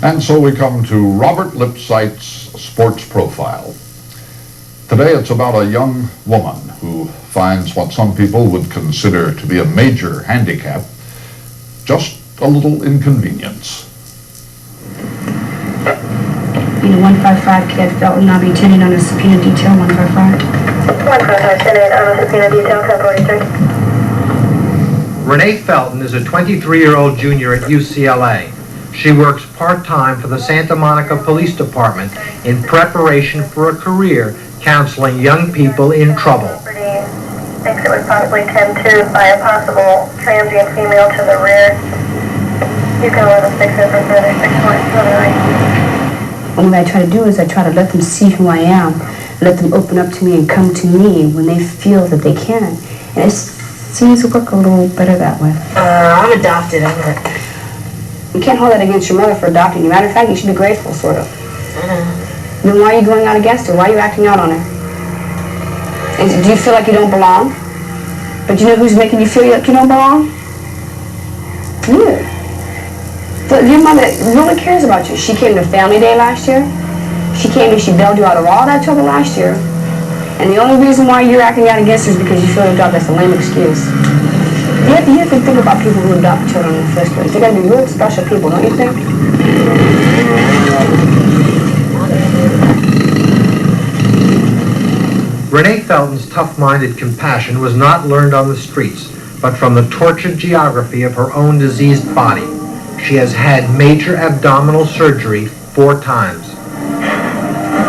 And so we come to Robert Lipsight's Sports Profile. Today it's about a young woman who finds what some people would consider to be a major handicap just a little inconvenience. 155 Cadet Felton, I'll be attending on a subpoena detail, 155. 155, attending on a subpoena detail, 1043. René Felton is a 23-year-old junior at UCLA. She works part-time for the Santa Monica Police Department in preparation for a career counseling young people in trouble. Thinks it would possibly tend to by a possible transient female to the rear. You can 11-6 over further 6 points to the right. And what I try to do is I try to let them see who I am, let them open up to me and come to me when they feel that they can. And it seems to work a little better that way. I'm adopted. You can't hold that against your mother for adopting you. Matter of fact, you should be grateful, sort of. Then why are you going out against her? Why are you acting out on her? Do you feel like you don't belong? But you know who's making you feel like you don't belong? You. But your mother really cares about you. She came to Family Day last year. She came and she bailed you out of all that trouble last year. And the only reason why you're acting out against her is because you feel adopted. That's a lame excuse. You have to think about people who adopt children in the first place. They gotta be real special people, don't you think? René Felton's tough-minded compassion was not learned on the streets, but from the tortured geography of her own diseased body. She has had major abdominal surgery 4 times.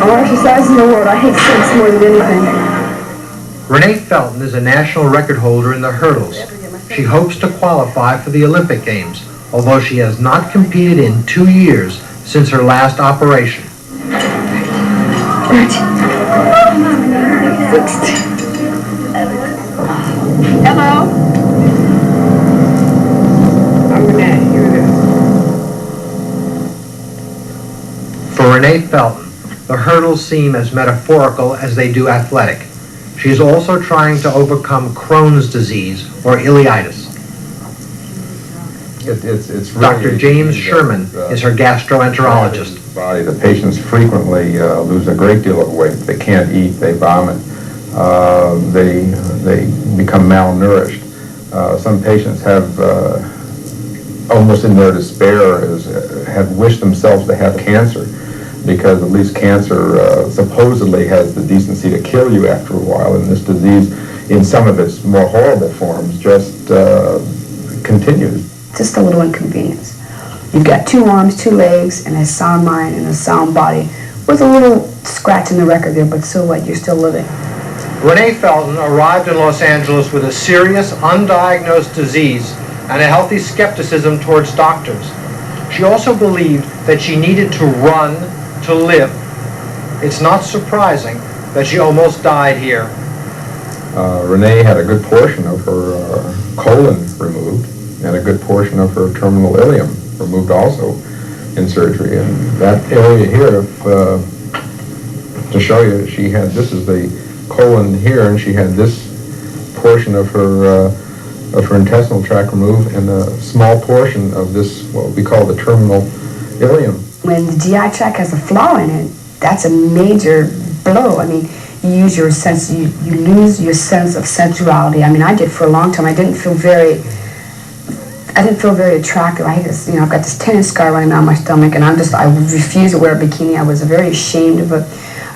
All exercise in the world. I hate sex more than anything. René Felton is a national record holder in the hurdles. She hopes to qualify for the Olympic Games, although she has not competed in 2 years since her last operation. Hello? I'm Renee. For René Felton, the hurdles seem as metaphorical as they do athletic. She is also trying to overcome Chron's disease, or ileitis. It's really Dr. James Sherman is her gastroenterologist. The patients frequently lose a great deal of weight. They can't eat, they vomit, they become malnourished. Some patients have, almost in their despair, have wished themselves to have cancer, because at least cancer supposedly has the decency to kill you after a while, and this disease, in some of its more horrible forms, just continues. Just a little inconvenience. You've got 2 arms, 2 legs, and a sound mind and a sound body, with a little scratch in the record there, but so what? You're still living. René Felton arrived in Los Angeles with a serious, undiagnosed disease and a healthy skepticism towards doctors. She also believed that she needed to run to live. It's not surprising that she almost died here. Renee had a good portion of her colon removed, and a good portion of her terminal ileum removed also in surgery. And that area here, to show you, she had, this is the colon here, and she had this portion of her intestinal tract removed, and a small portion of this, what we call the terminal ileum. When the GI tract has a flaw in it, that's a major blow. I mean, you lose your sense of sensuality. I mean, I did for a long time. I didn't feel very attractive. I had this, I've got this tennis scar running down my stomach, and I refused to wear a bikini. I was very ashamed of it.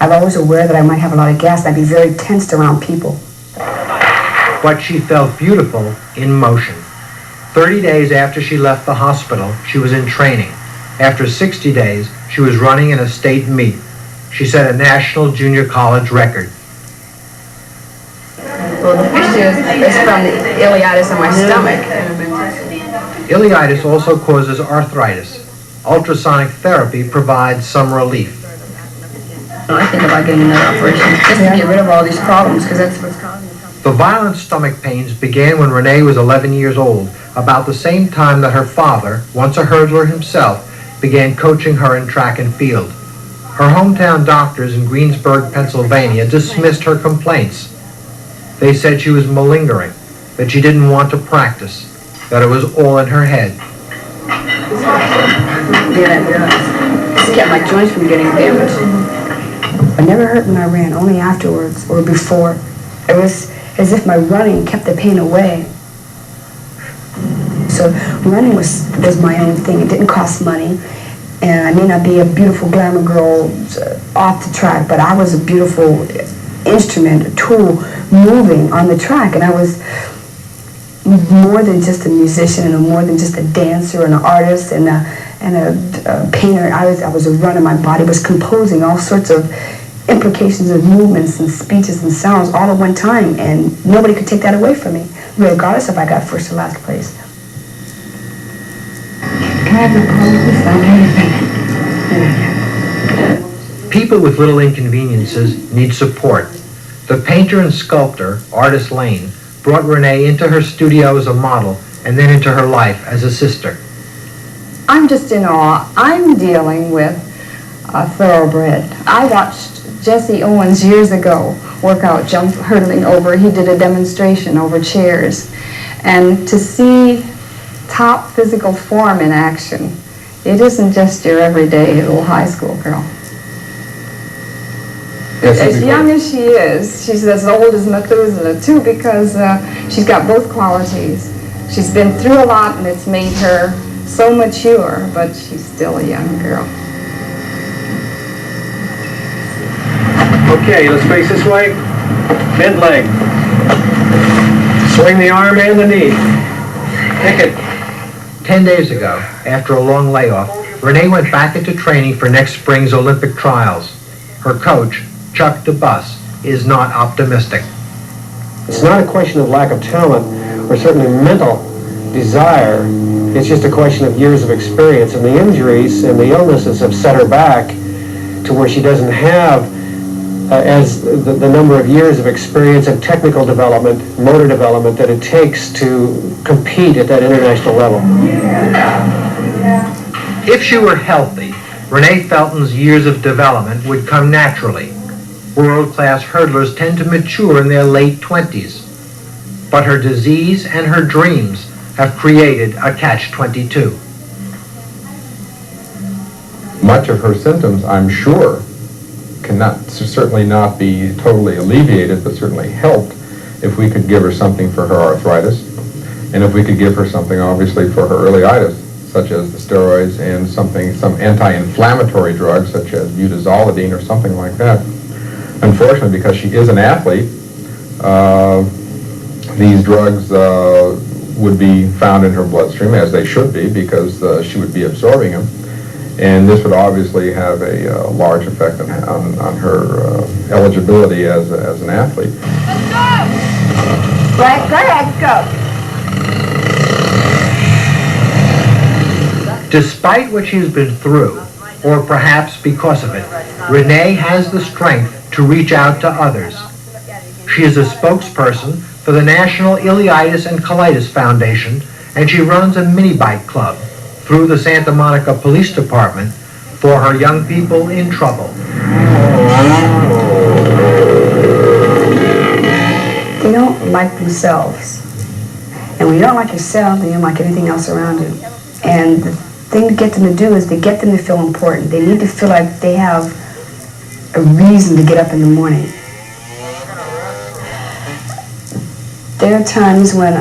I was always aware that I might have a lot of gas, and I'd be very tensed around people. But she felt beautiful in motion. 30 days after she left the hospital, she was in training. After 60 days, she was running in a state meet. She set a national junior college record. Well, the picture is from the ileitis on my stomach. Ileitis also causes arthritis. Ultrasonic therapy provides some relief. I think about getting another operation just to get rid of all these problems, because that's what's causing the problem. The violent stomach pains began when Renee was 11 years old, about the same time that her father, once a hurdler himself, began coaching her in track and field. Her hometown doctors in Greensburg, Pennsylvania, dismissed her complaints. They said she was malingering, that she didn't want to practice, that it was all in her head. Yeah, it does. It's kept my joints from getting damaged. I never hurt when I ran, only afterwards or before. It was as if my running kept the pain away. So running was my own thing. It didn't cost money. And I may not be a beautiful glamour girl off the track, but I was a beautiful instrument, a tool moving on the track. And I was more than just a musician and more than just a dancer and an artist and a painter. I was a runner. My body was composing all sorts of implications of movements and speeches and sounds all at one time, and nobody could take that away from me, regardless if I got first or last place. Can I have my phone? People with little inconveniences need support. The painter and sculptor, Artist Lane, brought René into her studio as a model and then into her life as a sister. I'm just in awe. I'm dealing with a thoroughbred. I watched Jesse Owens years ago work out jump hurdling over. He did a demonstration over chairs. And to see top physical form in action, it isn't just your everyday little high school girl. Yes, as young as she is, she's as old as Methuselah too, because she's got both qualities. She's been through a lot and it's made her so mature, but she's still a young girl. Okay, let's face this way. Bend leg. Swing the arm and the knee. Kick it. 10 days ago, after a long layoff, René went back into training for next spring's Olympic trials. Her coach, Chuck DeBus, is not optimistic. It's not a question of lack of talent or certainly mental desire. It's just a question of years of experience, and the injuries and the illnesses have set her back to where she doesn't have as the number of years of experience and technical development, motor development that it takes to compete at that international level. If she were healthy, René Felton's years of development would come naturally. World-class hurdlers tend to mature in their late 20s. But her disease and her dreams have created a catch-22. Much of her symptoms, I'm sure, cannot certainly not be totally alleviated, but certainly helped if we could give her something for her arthritis, and if we could give her something obviously for her early itis, such as the steroids and some anti-inflammatory drugs such as butazolidine or something like that. Unfortunately, because she is an athlete, these drugs would be found in her bloodstream, as they should be, because she would be absorbing them. And this would obviously have a large effect on her eligibility as an athlete. Let's go! Right, go ahead, go. Despite what she's been through, or perhaps because of it, René has the strength to reach out to others. She is a spokesperson for the National Ileitis and Colitis Foundation, and she runs a mini-bike club through the Santa Monica Police Department for her young people in trouble. They don't like themselves. And when you don't like yourself, then you don't like anything else around you. And the thing to get them to do is to get them to feel important. They need to feel like they have a reason to get up in the morning. There are times when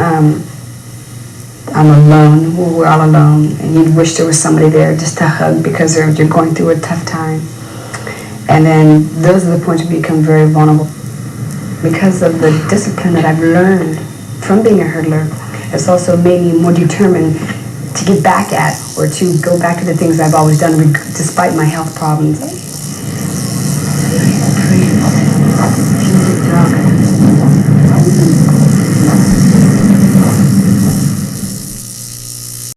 I'm alone, we're all alone, and you'd wish there was somebody there just to hug because you're going through a tough time. And then those are the points where you become very vulnerable. Because of the discipline that I've learned from being a hurdler, it's also made me more determined to get back at or to go back to the things I've always done despite my health problems.